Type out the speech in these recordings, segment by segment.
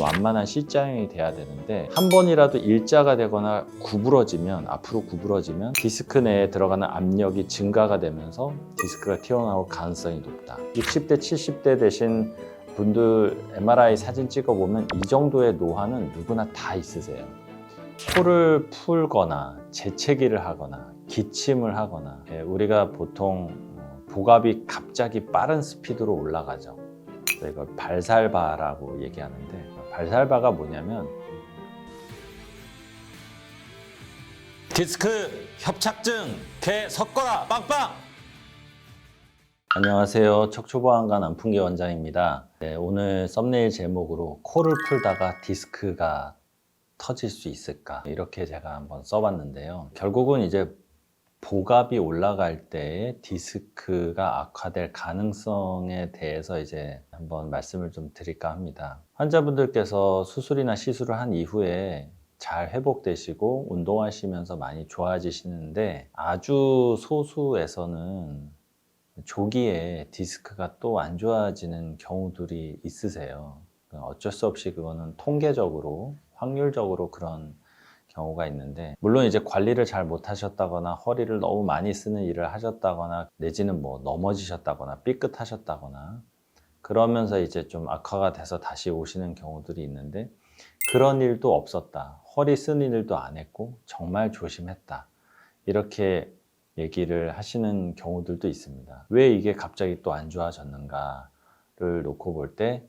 완만한 C자형이 돼야 되는데 한 번이라도 일자가 되거나 구부러지면, 앞으로 구부러지면 디스크 내에 들어가는 압력이 증가가 되면서 디스크가 튀어나올 가능성이 높다. 60대, 70대 되신 분들 MRI 사진 찍어보면 이 정도의 노화는 누구나 다 있으세요. 코를 풀거나 재채기를 하거나 기침을 하거나, 우리가 보통 복압이 갑자기 빠른 스피드로 올라가죠. 그래서 이걸 발살바라고 얘기하는데, 발살바가 뭐냐면 디스크 협착증 개 섞어라 빵빵. 안녕하세요. 척추보안관 안풍기 원장입니다. 오늘 썸네일 제목으로 코를 풀다가 디스크가 터질 수 있을까, 이렇게 제가 한번 써봤는데요. 결국은 이제 복압이 올라갈 때 디스크가 악화될 가능성에 대해서 이제 한번 말씀을 좀 드릴까 합니다. 환자분들께서 수술이나 시술을 한 이후에 잘 회복되시고 운동하시면서 많이 좋아지시는데, 아주 소수에서는 조기에 디스크가 또 안 좋아지는 경우들이 있으세요. 어쩔 수 없이 그거는 통계적으로, 확률적으로 그런 경우가 있는데, 물론 이제 관리를 잘 못하셨다거나 허리를 너무 많이 쓰는 일을 하셨다거나 내지는 뭐 넘어지셨다거나 삐끗하셨다거나 그러면서 이제 좀 악화가 돼서 다시 오시는 경우들이 있는데, 그런 일도 없었다, 허리 쓰는 일도 안 했고 정말 조심했다, 이렇게 얘기를 하시는 경우들도 있습니다. 왜 이게 갑자기 또 안 좋아졌는가를 놓고 볼 때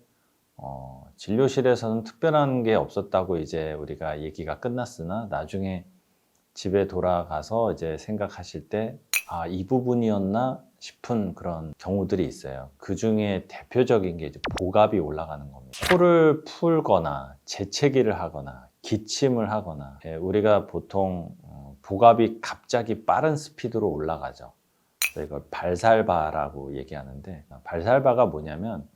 진료실에서는 특별한 게 없었다고 이제 우리가 얘기가 끝났으나, 나중에 집에 돌아가서 이제 생각하실 때 이 부분이었나 싶은 그런 경우들이 있어요. 그 중에 대표적인 게 이제 복압이 올라가는 겁니다. 코를 풀거나 재채기를 하거나 기침을 하거나, 우리가 보통 복압이 갑자기 빠른 스피드로 올라가죠. 그래서 이걸 발살바라고 얘기하는데, 발살바가 뭐냐면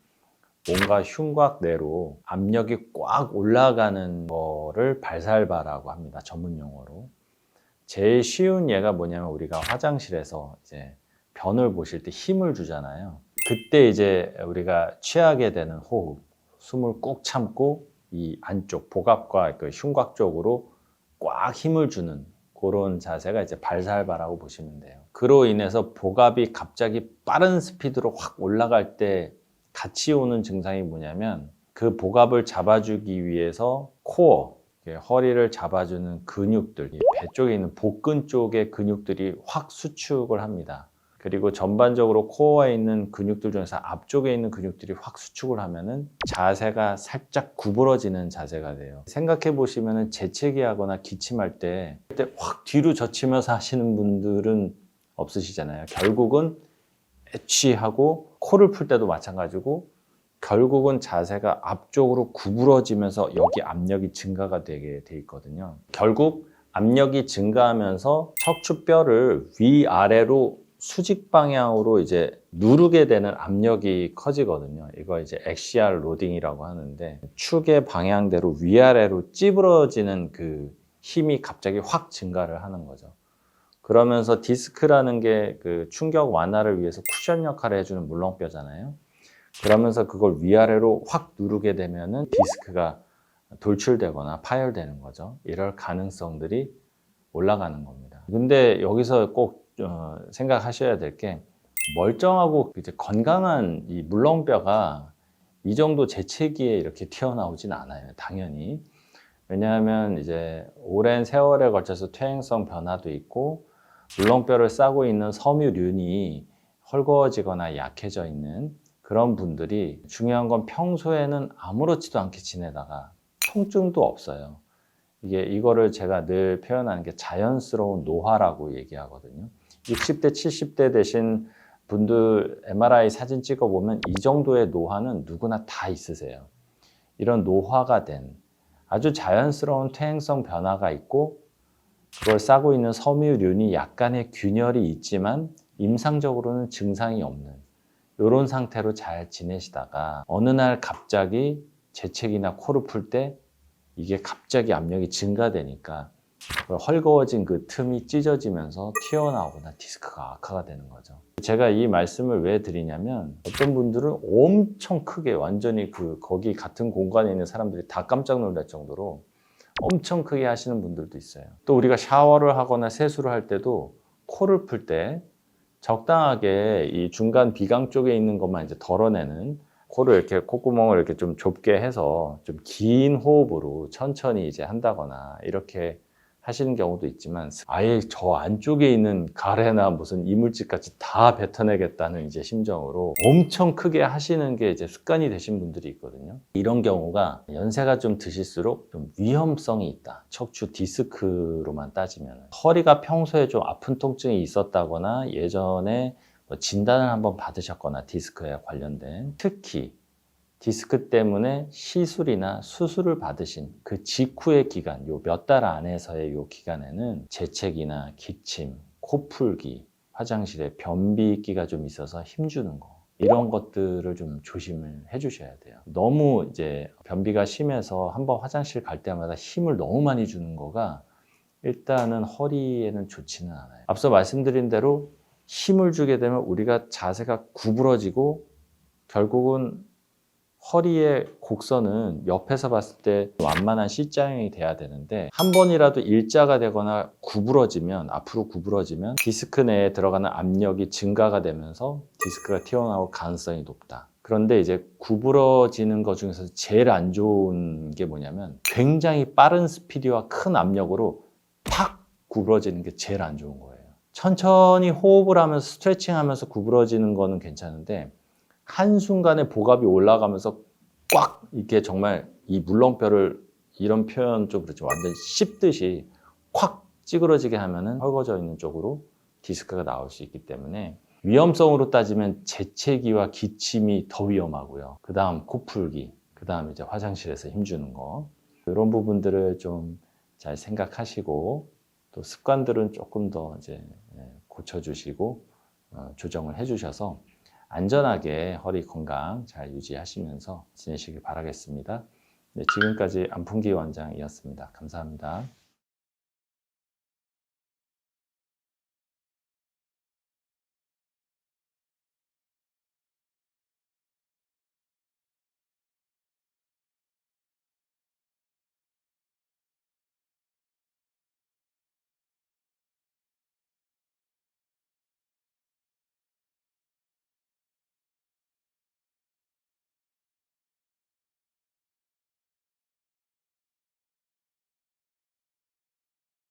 뭔가 흉곽 내로 압력이 꽉 올라가는 거를 발살바라고 합니다, 전문 용어로. 제일 쉬운 예가 뭐냐면, 우리가 화장실에서 이제 변을 보실 때 힘을 주잖아요. 그때 이제 우리가 취하게 되는 호흡, 숨을 꾹 참고 이 안쪽 복압과 그 흉곽 쪽으로 꽉 힘을 주는 그런 자세가 이제 발살바라고 보시면 돼요. 그로 인해서 복압이 갑자기 빠른 스피드로 확 올라갈 때 같이 오는 증상이 뭐냐면, 그 복압을 잡아주기 위해서 코어, 허리를 잡아주는 근육들, 배 쪽에 있는 복근 쪽의 근육들이 확 수축을 합니다. 그리고 전반적으로 코어에 있는 근육들 중에서 앞쪽에 있는 근육들이 확 수축을 하면은 자세가 살짝 구부러지는 자세가 돼요. 생각해 보시면은 재채기하거나 기침할 때 확 뒤로 젖히면서 하시는 분들은 없으시잖아요. 결국은 애취하고, 코를 풀 때도 마찬가지고 결국은 자세가 앞쪽으로 구부러지면서 여기 압력이 증가가 되게 돼 있거든요. 결국 압력이 증가하면서 척추뼈를 위아래로 수직 방향으로 이제 누르게 되는 압력이 커지거든요. 이거 이제 엑시알 로딩이라고 하는데, 축의 방향대로 위아래로 찌부러지는 그 힘이 갑자기 확 증가를 하는 거죠. 그러면서 디스크라는 게 그 충격 완화를 위해서 쿠션 역할을 해주는 물렁뼈잖아요. 그러면서 그걸 위아래로 확 누르게 되면은 디스크가 돌출되거나 파열되는 거죠. 이럴 가능성들이 올라가는 겁니다. 근데 여기서 꼭 생각하셔야 될 게, 멀쩡하고 이제 건강한 이 물렁뼈가 이 정도 재채기에 이렇게 튀어나오진 않아요, 당연히. 왜냐하면 이제 오랜 세월에 걸쳐서 퇴행성 변화도 있고, 물렁뼈를 싸고 있는 섬유륜이 헐거워지거나 약해져 있는 그런 분들이, 중요한 건 평소에는 아무렇지도 않게 지내다가 통증도 없어요. 이거를 제가 늘 표현하는 게 자연스러운 노화라고 얘기하거든요. 60대, 70대 되신 분들 MRI 사진 찍어보면 이 정도의 노화는 누구나 다 있으세요. 이런 노화가 된 아주 자연스러운 퇴행성 변화가 있고, 그걸 싸고 있는 섬유륜이 약간의 균열이 있지만 임상적으로는 증상이 없는 이런 상태로 잘 지내시다가, 어느 날 갑자기 재채기나 코를 풀 때 이게 갑자기 압력이 증가되니까 헐거워진 그 틈이 찢어지면서 튀어나오거나 디스크가 악화가 되는 거죠. 제가 이 말씀을 왜 드리냐면 어떤 분들은 엄청 크게 완전히 거기 같은 공간에 있는 사람들이 다 깜짝 놀랄 정도로 엄청 크게 하시는 분들도 있어요. 또 우리가 샤워를 하거나 세수를 할 때도 코를 풀 때 적당하게 이 중간 비강 쪽에 있는 것만 이제 덜어내는, 코를 이렇게 콧구멍을 이렇게 좀 좁게 해서 좀 긴 호흡으로 천천히 이제 한다거나 이렇게 하시는 경우도 있지만, 아예 저 안쪽에 있는 가래나 무슨 이물질 같이 다 뱉어내겠다는 이제 심정으로 엄청 크게 하시는 게 이제 습관이 되신 분들이 있거든요. 이런 경우가 연세가 좀 드실수록 좀 위험성이 있다. 척추 디스크로만 따지면. 허리가 평소에 좀 아픈 통증이 있었다거나 예전에 진단을 한번 받으셨거나 디스크에 관련된, 특히 디스크 때문에 시술이나 수술을 받으신 그 직후의 기간, 요 몇 달 안에서의 요 기간에는 재채기나 기침, 코풀기, 화장실에 변비기가 좀 있어서 힘주는 거, 이런 것들을 좀 조심을 해 주셔야 돼요. 너무 이제 변비가 심해서 한번 화장실 갈 때마다 힘을 너무 많이 주는 거가 일단은 허리에는 좋지는 않아요. 앞서 말씀드린 대로 힘을 주게 되면 우리가 자세가 구부러지고 결국은 허리의 곡선은 옆에서 봤을 때 완만한 C자형이 돼야 되는데, 한 번이라도 일자가 되거나 구부러지면, 앞으로 구부러지면 디스크 내에 들어가는 압력이 증가가 되면서 디스크가 튀어나올 가능성이 높다. 그런데 이제 구부러지는 것 중에서 제일 안 좋은 게 뭐냐면 굉장히 빠른 스피드와 큰 압력으로 팍 구부러지는 게 제일 안 좋은 거예요. 천천히 호흡을 하면서 스트레칭 하면서 구부러지는 거는 괜찮은데, 한순간에 복압이 올라가면서 꽉 이렇게 정말 이 물렁뼈를, 이런 표현 좀 그렇죠, 완전 씹듯이 콱 찌그러지게 하면은 헐거져 있는 쪽으로 디스크가 나올 수 있기 때문에, 위험성으로 따지면 재채기와 기침이 더 위험하고요. 그 다음 코풀기, 그 다음 이제 화장실에서 힘주는 거, 이런 부분들을 좀 잘 생각하시고, 또 습관들은 조금 더 이제 고쳐주시고 조정을 해주셔서 안전하게 허리 건강 잘 유지하시면서 지내시길 바라겠습니다. 네, 지금까지 안풍기 원장이었습니다. 감사합니다.